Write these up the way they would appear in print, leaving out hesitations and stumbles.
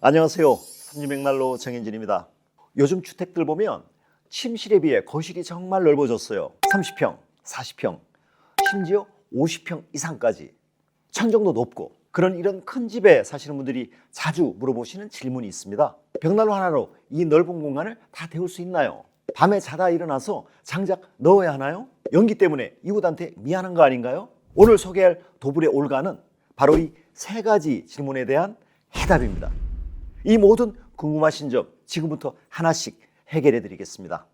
안녕하세요. 삼리백난로 정현진입니다. 요즘 주택들 보면 침실에 비해 거실이 정말 넓어졌어요. 30평, 40평, 심지어 50평 이상까지. 천정도 높고 이런 큰 집에 사시는 분들이 자주 물어보시는 질문이 있습니다. 벽난로 하나로 이 넓은 공간을 다 데울 수 있나요? 밤에 자다 일어나서 장작 넣어야 하나요? 연기 때문에 이웃한테 미안한 거 아닌가요? 오늘 소개할 도불의 올가는 바로 이 세 가지 질문에 대한 해답입니다. 이 모든 궁금하신 점 지금부터 하나씩 해결해 드리겠습니다.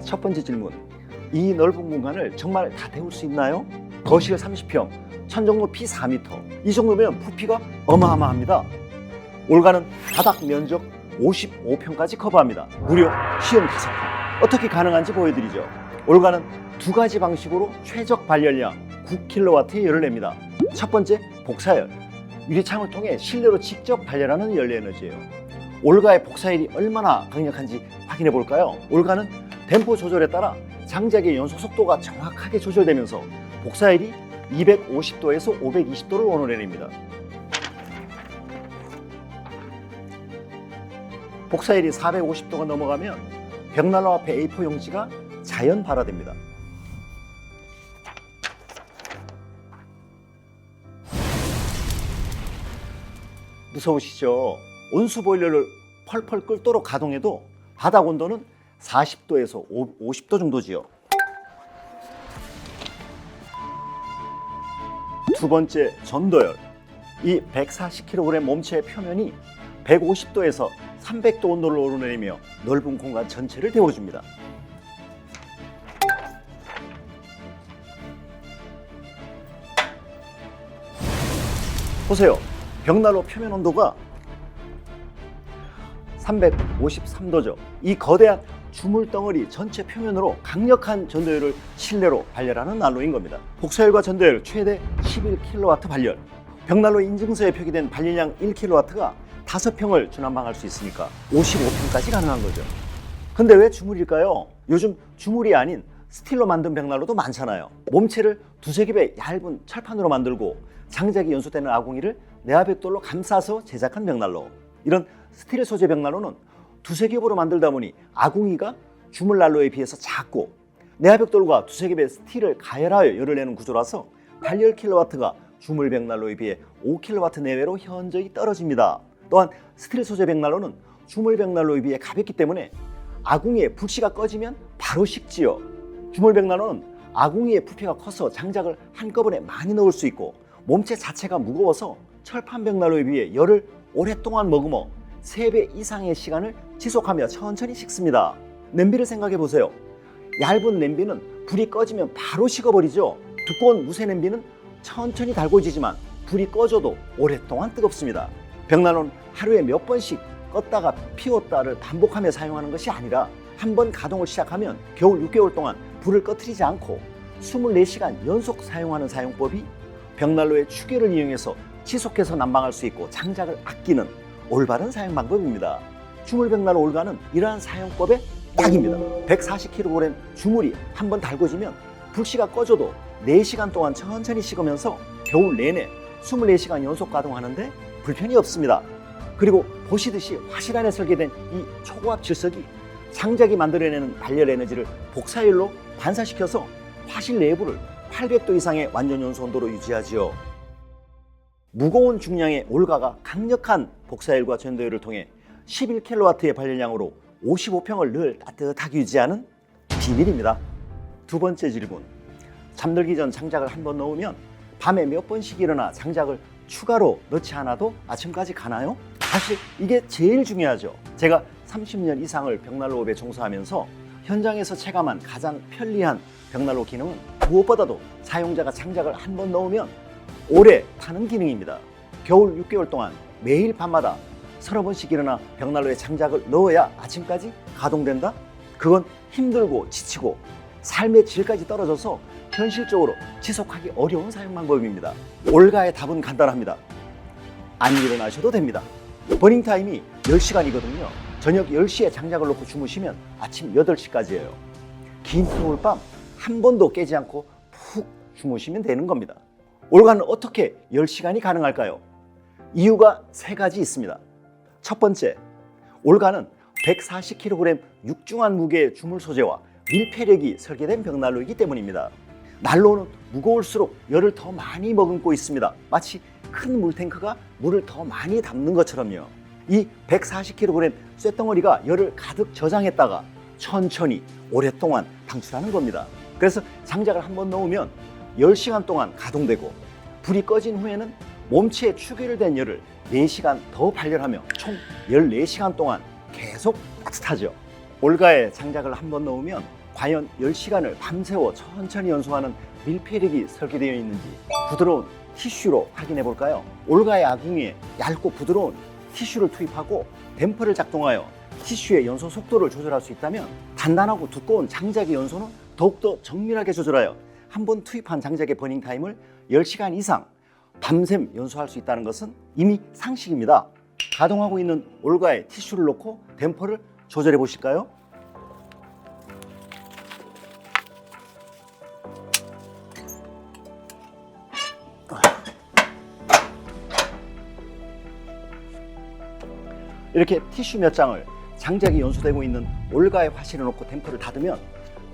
첫 번째 질문, 이 넓은 공간을 정말 다 데울 수 있나요? 거실 30평, 천정 높이 4m, 이 정도면 부피가 어마어마합니다. 올가는 바닥 면적 55평까지 커버합니다. 무려 55평. 어떻게 가능한지 보여드리죠. 올가는 두 가지 방식으로 최적 발열량 9kW의 열을 냅니다. 첫 번째, 복사열. 유리창을 통해 실내로 직접 발열하는 연료 에너지예요. 올가의 복사열이 얼마나 강력한지 확인해 볼까요? 올가는 댐퍼 조절에 따라 장작의 연소 속도가 정확하게 조절되면서 복사열이 250도에서 520도를 원활해냅니다. 복사열이 450도가 넘어가면 벽난로 앞에 A4 용지가 자연 발화됩니다. 무서우시죠? 온수 보일러를 펄펄 끓도록 가동해도 바닥 온도는 40도에서 50도 정도지요. 두 번째, 전도열. 이 140kg 몸체의 표면이 150도에서 300도 온도를 오르내리며 넓은 공간 전체를 데워줍니다. 보세요. 벽난로 표면 온도가 353도죠. 이 거대한 주물덩어리 전체 표면으로 강력한 전도열을 실내로 발열하는 난로인 겁니다. 복사열과 전도열 최대 11kW 발열. 벽난로 인증서에 표기된 발열량 1kW가 5평을 주난방할 수 있으니까 55평까지 가능한 거죠. 근데 왜 주물일까요? 요즘 주물이 아닌 스틸로 만든 벽난로도 많잖아요. 몸체를 두세 겹의 얇은 철판으로 만들고 장작이 연소되는 아궁이를 내화벽돌로 감싸서 제작한 벽난로. 이런 스틸 소재 벽난로는 두세 겹으로 만들다 보니 아궁이가 주물난로에 비해서 작고 내화벽돌과 두세 겹의 스틸을 가열하여 열을 내는 구조라서 발열 킬로와트가 주물 벽난로에 비해 5kW 내외로 현저히 떨어집니다. 또한 스틸 소재 벽난로는 주물 벽난로에 비해 가볍기 때문에 아궁이에 불씨가 꺼지면 바로 식지요. 주물 벽난로는 아궁이의 부피가 커서 장작을 한꺼번에 많이 넣을 수 있고 몸체 자체가 무거워서 철판 벽난로에 비해 열을 오랫동안 머금어 3배 이상의 시간을 지속하며 천천히 식습니다. 냄비를 생각해 보세요. 얇은 냄비는 불이 꺼지면 바로 식어버리죠. 두꺼운 무쇠 냄비는 천천히 달궈지지만 불이 꺼져도 오랫동안 뜨겁습니다. 벽난로는 하루에 몇 번씩 껐다가 피웠다를 반복하며 사용하는 것이 아니라 한 번 가동을 시작하면 겨울 6개월 동안 불을 꺼트리지 않고 24시간 연속 사용하는 사용법이 벽난로의 추계를 이용해서 지속해서 난방할 수 있고 장작을 아끼는 올바른 사용 방법입니다. 주물 벽난로 올가는 이러한 사용법에 딱입니다. 140kg 주물이 한 번 달궈지면 불씨가 꺼져도 4시간 동안 천천히 식으면서 겨울 내내 24시간 연속 가동하는데 불편이 없습니다. 그리고 보시듯이 화실 안에 설계된 이 초고압 질석이 장작이 만들어내는 발열 에너지를 복사열로 반사시켜서 화실 내부를 800도 이상의 완전 연소 온도로 유지하지요. 무거운 중량의 올가가 강력한 복사열과 전도열을 통해 11kW의 발열량으로 55평을 늘 따뜻하게 유지하는 비밀입니다. 두 번째 질문, 잠들기 전 장작을 한 번 넣으면 밤에 몇 번씩 일어나 장작을 추가로 넣지 않아도 아침까지 가나요? 사실 이게 제일 중요하죠. 제가 30년 이상을 벽난로업에 종사하면서 현장에서 체감한 가장 편리한 벽난로 기능은 무엇보다도 사용자가 장작을 한 번 넣으면 오래 타는 기능입니다. 겨울 6개월 동안 매일 밤마다 30번씩 일어나 벽난로에 장작을 넣어야 아침까지 가동된다? 그건 힘들고 지치고 삶의 질까지 떨어져서 현실적으로 지속하기 어려운 사용 방법입니다. 올가의 답은 간단합니다. 안 일어나셔도 됩니다. 버닝타임이 10시간이거든요. 저녁 10시에 장작을 놓고 주무시면 아침 8시까지예요. 긴 겨울밤 한 번도 깨지 않고 푹 주무시면 되는 겁니다. 올가는 어떻게 10시간이 가능할까요? 이유가 세 가지 있습니다. 첫 번째, 올가는 140kg 육중한 무게의 주물 소재와 밀폐력이 설계된 벽난로이기 때문입니다. 난로는 무거울수록 열을 더 많이 머금고 있습니다. 마치 큰 물탱크가 물을 더 많이 담는 것처럼요. 이 140kg 쇳덩어리가 열을 가득 저장했다가 천천히 오랫동안 방출하는 겁니다. 그래서 장작을 한번 넣으면 10시간 동안 가동되고, 불이 꺼진 후에는 몸체에 추결된 열을 4시간 더 발열하며 총 14시간 동안 계속 따뜻하죠. 올가에 장작을 한번 넣으면 과연 10시간을 밤새워 천천히 연소하는 밀폐력이 설계되어 있는지 부드러운 티슈로 확인해 볼까요? 올가의 아궁이에 얇고 부드러운 티슈를 투입하고 댐퍼를 작동하여 티슈의 연소 속도를 조절할 수 있다면, 단단하고 두꺼운 장작의 연소는 더욱더 정밀하게 조절하여 한번 투입한 장작의 버닝 타임을 10시간 이상 밤샘 연소할 수 있다는 것은 이미 상식입니다. 가동하고 있는 올가에 티슈를 놓고 댐퍼를 조절해 보실까요? 이렇게 티슈 몇 장을 장작이 연소되고 있는 올가에 화실에 놓고 댐퍼를 닫으면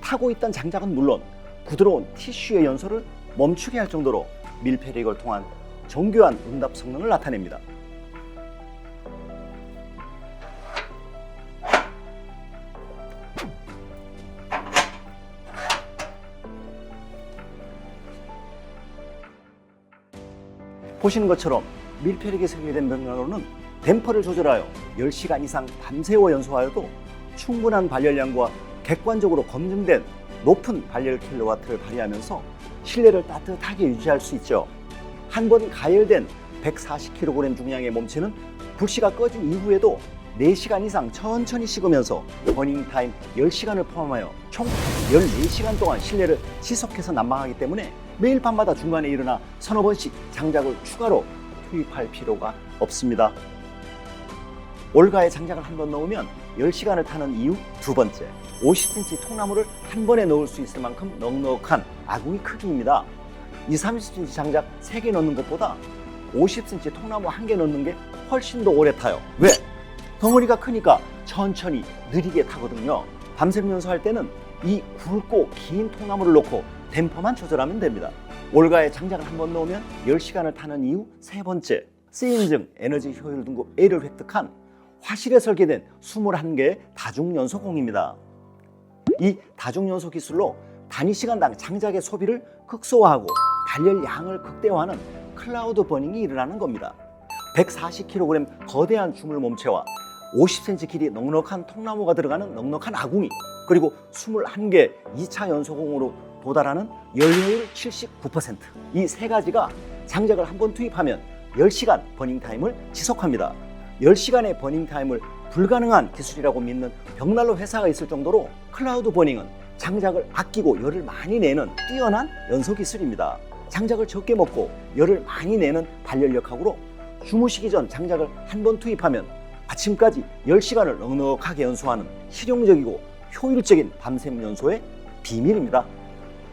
타고 있던 장작은 물론 부드러운 티슈의 연소를 멈추게 할 정도로 밀폐력을 통한 정교한 응답 성능을 나타냅니다. 보시는 것처럼 밀폐력이 설계된 벽난로는 댐퍼를 조절하여 10시간 이상 밤새워 연소하여도 충분한 발열량과 객관적으로 검증된 높은 발열 킬로와트를 발휘하면서 실내를 따뜻하게 유지할 수 있죠. 한 번 가열된 140kg 중량의 몸체는 불씨가 꺼진 이후에도 4시간 이상 천천히 식으면서 버닝타임 10시간을 포함하여 총 14시간 동안 실내를 지속해서 난방하기 때문에 매일 밤마다 중간에 일어나 서너 번씩 장작을 추가로 투입할 필요가 없습니다. 올가에 장작을 한 번 넣으면 10시간을 타는 이유 두 번째, 50cm 통나무를 한 번에 넣을 수 있을 만큼 넉넉한 아궁이 크기입니다. 20-30cm 장작 3개 넣는 것보다 50cm 통나무 1개 넣는 게 훨씬 더 오래 타요. 왜? 덩어리가 크니까 천천히 느리게 타거든요. 밤샘 연소할 때는 이 굵고 긴 통나무를 넣고 댐퍼만 조절하면 됩니다. 올가에 장작을 한 번 넣으면 10시간을 타는 이유 세 번째, 쓰임증 에너지 효율 등급 A를 획득한 화실에 설계된 21개의 다중연소공입니다. 이 다중연소 기술로 단위 시간당 장작의 소비를 극소화하고 발열량을 극대화하는 클라우드 버닝이 일어나는 겁니다. 140kg 거대한 주물 몸체와 50cm 길이 넉넉한 통나무가 들어가는 넉넉한 아궁이, 그리고 21개 2차 연소공으로 도달하는 연료율 79%. 이 세 가지가 장작을 한 번 투입하면 10시간 버닝타임을 지속합니다. 10시간의 버닝타임을 불가능한 기술이라고 믿는 벽난로 회사가 있을 정도로 클라우드 버닝은 장작을 아끼고 열을 많이 내는 뛰어난 연소 기술입니다. 장작을 적게 먹고 열을 많이 내는 발열력하고로 주무시기 전 장작을 한 번 투입하면 아침까지 10시간을 넉넉하게 연소하는 실용적이고 효율적인 밤샘 연소의 비밀입니다.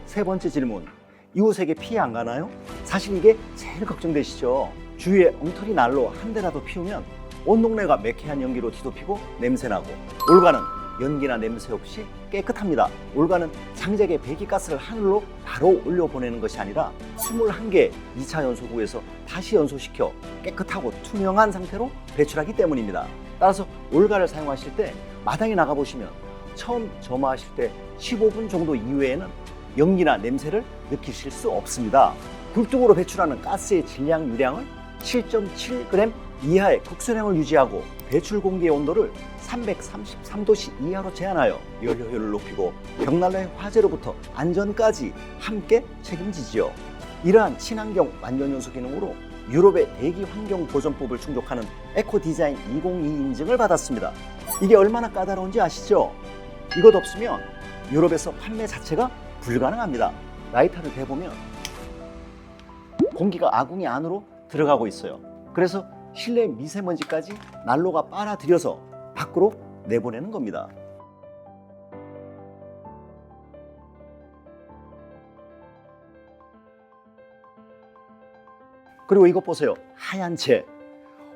세 번째 질문, 이웃에게 피해 안 가나요? 사실 이게 제일 걱정되시죠? 주위에 엉터리 난로 한 대라도 피우면 온 동네가 매캐한 연기로 뒤덮이고 냄새나고, 올가는 연기나 냄새 없이 깨끗합니다. 올가는 장작의 배기가스를 하늘로 바로 올려보내는 것이 아니라 21개 2차 연소구에서 다시 연소시켜 깨끗하고 투명한 상태로 배출하기 때문입니다. 따라서 올가를 사용하실 때 마당에 나가보시면 처음 점화하실 때 15분 정도 이후에는 연기나 냄새를 느끼실 수 없습니다. 굴뚝으로 배출하는 가스의 질량 유량을 7.7g 이하의 극소량을 유지하고 배출 공기의 온도를 333도씨 이하로 제한하여 열 효율을 높이고 벽난로의 화재로부터 안전까지 함께 책임지지요. 이러한 친환경 완전연소 기능으로 유럽의 대기환경보전법을 충족하는 에코디자인 2022 인증을 받았습니다. 이게 얼마나 까다로운지 아시죠? 이것 없으면 유럽에서 판매 자체가 불가능합니다. 라이터를 대보면 공기가 아궁이 안으로 들어가고 있어요. 그래서 실내 미세먼지까지 난로가 빨아들여서 밖으로 내보내는 겁니다. 그리고 이것 보세요. 하얀 채.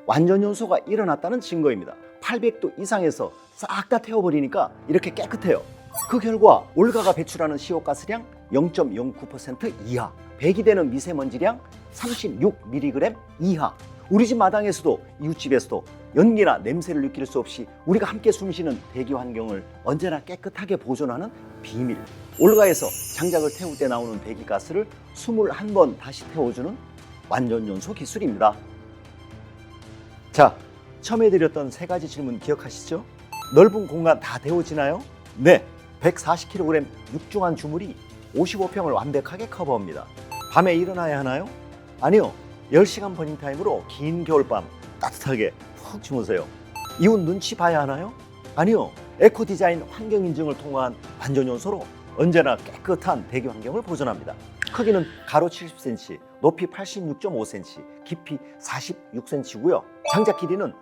완전 연소가 일어났다는 증거입니다. 800도 이상에서 싹 다 태워버리니까 이렇게 깨끗해요. 그 결과 올가가 배출하는 시옷가스량 0.09% 이하, 배기되는 미세먼지량 36mg 이하. 우리 집 마당에서도 이웃집에서도 연기나 냄새를 느낄 수 없이 우리가 함께 숨쉬는 대기 환경을 언제나 깨끗하게 보존하는 비밀. 올가에서 장작을 태울 때 나오는 배기가스를 21번 다시 태워주는 완전연소 기술입니다. 자, 처음에 드렸던 세 가지 질문 기억하시죠? 넓은 공간 다 데워지나요? 네, 140kg 육중한 주물이 55평을 완벽하게 커버합니다. 밤에 일어나야 하나요? 아니요, 10시간 버닝타임으로 긴 겨울밤 따뜻하게 푹 주무세요. 이웃 눈치 봐야 하나요? 아니요, 에코디자인 환경인증을 통한 완전연소로 언제나 깨끗한 대기 환경을 보존합니다. 크기는 가로 70cm, 높이 86.5cm, 깊이 46cm고요. 장작 길이는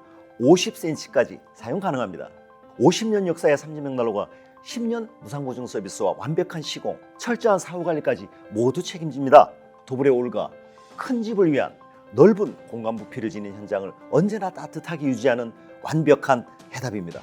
50cm까지 사용 가능합니다. 50년 역사의 삼진맥난로가 10년 무상보증 서비스와 완벽한 시공, 철저한 사후관리까지 모두 책임집니다. 도불의 올가, 큰 집을 위한 넓은 공간 부피를 지닌 현장을 언제나 따뜻하게 유지하는 완벽한 해답입니다.